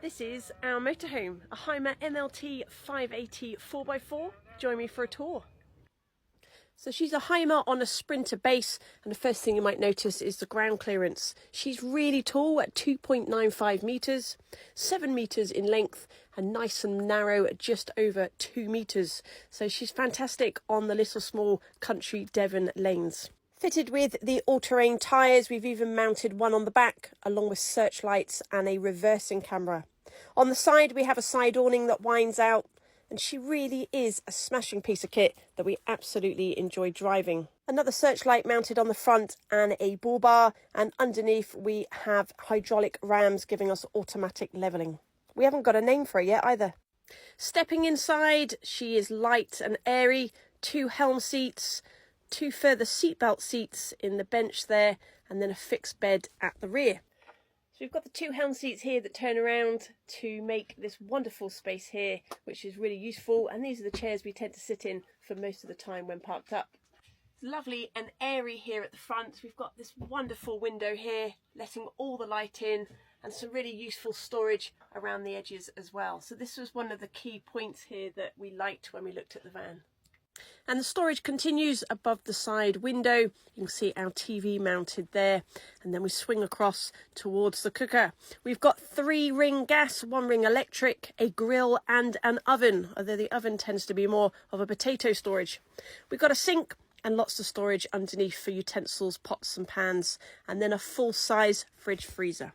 This is our motorhome, a Hymer MLT 580 4x4. Join me for a tour. So she's a Hymer on a Sprinter base, and the first thing you might notice is the ground clearance. She's really tall at 2.95 metres, 7 metres in length, and nice and narrow at just over 2 metres. So she's fantastic on the little small country Devon lanes. Fitted with the all-terrain tyres, we've even mounted one on the back, along with searchlights and a reversing camera. On the side, we have a side awning that winds out, and she really is a smashing piece of kit that we absolutely enjoy driving. Another searchlight mounted on the front and a bull bar, and underneath we have hydraulic rams giving us automatic levelling. We haven't got a name for her yet either. Stepping inside, she is light and airy, 2 helm seats, 2 further seatbelt seats in the bench there, and then a fixed bed at the rear. So we've got the 2 helm seats here that turn around to make this wonderful space here, which is really useful, and these are the chairs we tend to sit in for most of the time when parked up. It's lovely and airy here at the front. We've got this wonderful window here, letting all the light in, and some really useful storage around the edges as well. So this was one of the key points here that we liked when we looked at the van. And the storage continues above the side window. You can see our TV mounted there, and then we swing across towards the cooker. We've got 3 ring gas, 1 ring electric, a grill and an oven, although the oven tends to be more of a potato storage. We've got a sink and lots of storage underneath for utensils, pots and pans, and then a full-size fridge freezer.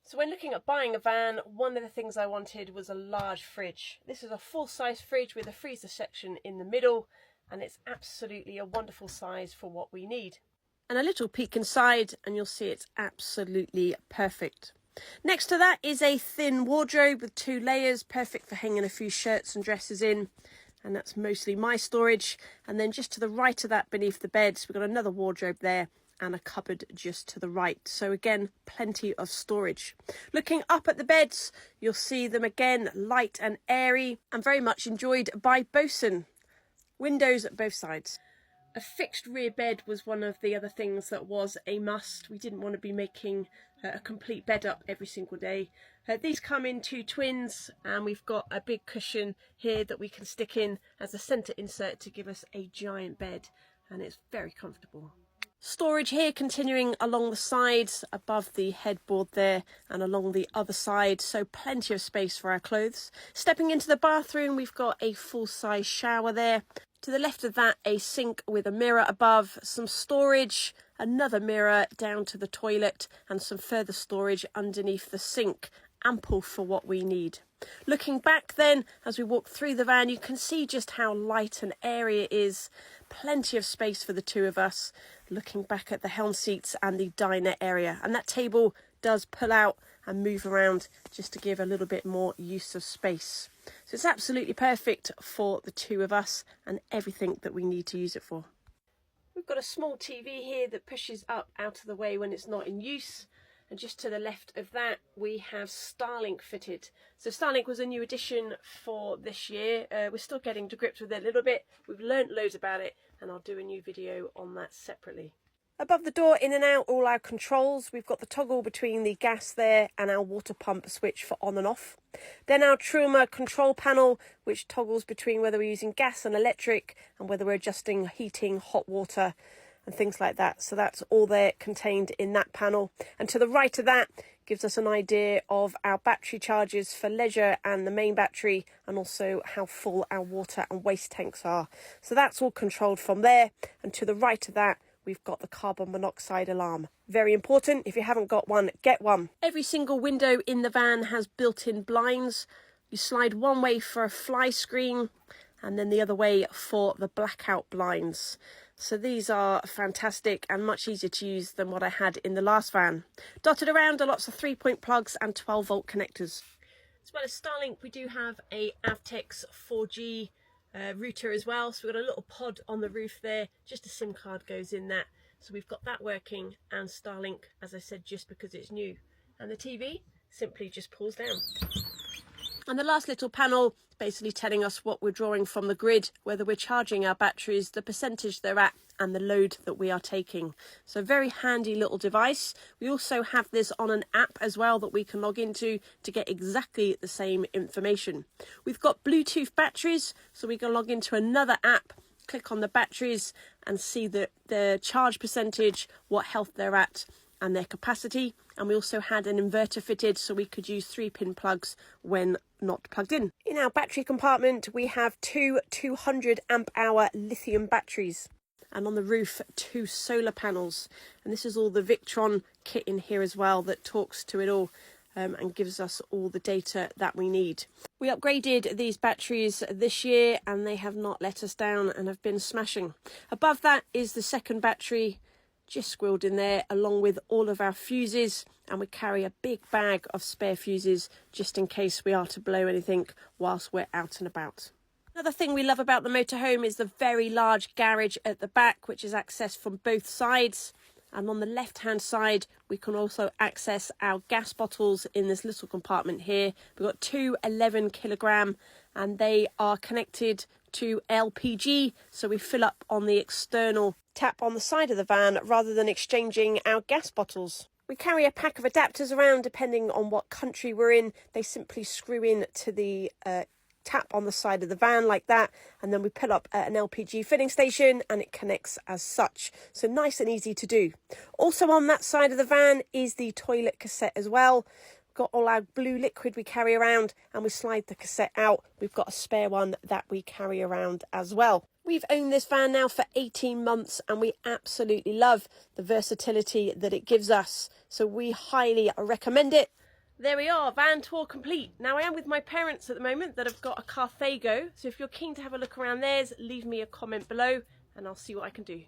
So when looking at buying a van, one of the things I wanted was a large fridge. This is a full-size fridge with a freezer section in the middle, and it's absolutely a wonderful size for what we need. And a little peek inside and you'll see it's absolutely perfect. Next to that is a thin wardrobe with 2 layers, perfect for hanging a few shirts and dresses in. And that's mostly my storage. And then just to the right of that, beneath the beds, we've got another wardrobe there, and a cupboard just to the right. So again, plenty of storage. Looking up at the beds, you'll see them again, light and airy, and very much enjoyed by Bosun. Windows at both sides. A fixed rear bed was one of the other things that was a must. We didn't want to be making a complete bed up every single day. These come in 2 twins, and we've got a big cushion here that we can stick in as a centre insert to give us a giant bed, and it's very comfortable. Storage here continuing along the sides, above the headboard there, and along the other side, so plenty of space for our clothes. Stepping into the bathroom, we've got a full-size shower there. To the left of that, a sink with a mirror above, some storage, another mirror down to the toilet, and some further storage underneath the sink. Ample for what we need. Looking back then, as we walk through the van, you can see just how light and airy it is. Plenty of space for the 2 of us. Looking back at the helm seats and the diner area. And that table does pull out and move around just to give a little bit more use of space. So it's absolutely perfect for the 2 of us and everything that we need to use it for. We've got a small TV here that pushes up out of the way when it's not in use. And just to the left of that, we have Starlink fitted. So Starlink was a new addition for this year. We're still getting to grips with it a little bit. We've learnt loads about it, and I'll do a new video on that separately. Above the door, in and out, all our controls. We've got the toggle between the gas there and our water pump switch for on and off. Then our Truma control panel, which toggles between whether we're using gas and electric, and whether we're adjusting heating, hot water, and things like that. So that's all there contained in that panel. And to the right of that gives us an idea of our battery charges for leisure and the main battery, and also how full our water and waste tanks are. So that's all controlled from there. And to the right of that, we've got the carbon monoxide alarm. Very important. If you haven't got one, get one. Every single window in the van has built-in blinds. You slide one way for a fly screen, and then the other way for the blackout blinds. So these are fantastic and much easier to use than what I had in the last van. Dotted around are lots of 3-point plugs and 12-volt connectors. As well as Starlink, we do have a Avtex 4G router as well. So we've got a little pod on the roof there, just a SIM card goes in that. So we've got that working, and Starlink, as I said, just because it's new. And the TV simply just pulls down. And the last little panel is basically telling us what we're drawing from the grid, whether we're charging our batteries, the percentage they're at, and the load that we are taking. So very handy little device. We also have this on an app as well that we can log into to get exactly the same information. We've got Bluetooth batteries, so we can log into another app, click on the batteries and see the charge percentage, what health they're at, and their capacity. And we also had an inverter fitted, so we could use 3-pin plugs when not plugged in. In our battery compartment, we have two 200 amp hour lithium batteries, and on the roof 2 solar panels. And this is all the Victron kit in here as well that talks to it all and gives us all the data that we need. We upgraded these batteries this year and they have not let us down and have been smashing. Above that is the second battery, just squirreled in there, along with all of our fuses, and we carry a big bag of spare fuses just in case we are to blow anything whilst we're out and about. Another thing we love about the motorhome is the very large garage at the back, which is accessed from both sides. And on the left hand side we can also access our gas bottles in this little compartment here. We've got 2 11 kilogram and they are connected to LPG, so we fill up on the external tap on the side of the van rather than exchanging our gas bottles. We carry a pack of adapters around depending on what country we're in. They simply screw in to the tap on the side of the van like that, and then we pull up at an LPG filling station and it connects as such. So nice and easy to do. Also on that side of the van is the toilet cassette as well. We've got all our blue liquid we carry around and we slide the cassette out. We've got a spare one that we carry around as well. We've owned this van now for 18 months and we absolutely love the versatility that it gives us. So we highly recommend it. There we are, van tour complete. Now I am with my parents at the moment that have got a Carthago, so if you're keen to have a look around theirs, leave me a comment below and I'll see what I can do.